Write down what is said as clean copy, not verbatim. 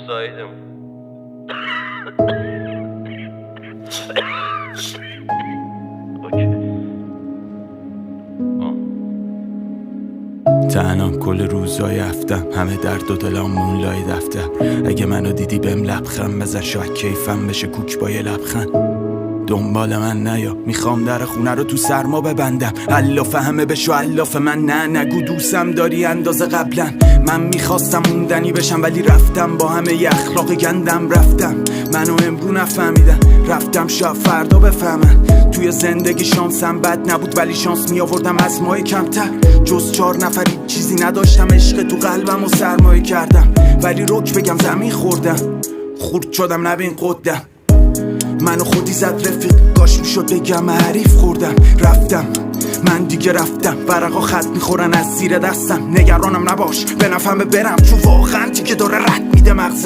سایدم. تنها کل روزای هفتم، همه درد و دلم مون لای دفتر. اگه منو دیدی بهم لبخند بزن، شاید کیفم بشه کوک با یه لبخند. دنبال من نیا، میخوام در خونه رو تو سرما ببندم. علاف همه بشو علاف من، نه نگو دوستم داری اندازه قبلا. من میخواستم موندنی بشم ولی رفتم، با همه ی اخلاق گندم رفتم. منو امرو نفهمیدن، رفتم شاید فردا بفهمن. توی زندگی شانسم بد نبود ولی شانس میآوردم از مای کمتر. جز 4 نفری چیزی نداشتم، عشق تو قلبم و سرمایه کردم. ولی رک بگم زمین خوردم، خورد شدم نبین قدم. منو خودی زد رفیق، کاش میشد بگم حریف خوردم. رفتم من دیگه رفتم، ورقا خط میخورن از زیر دستم. نگرانم نباش به نفهمه برم، چون واقعا دیگه داره رد میده مغزم.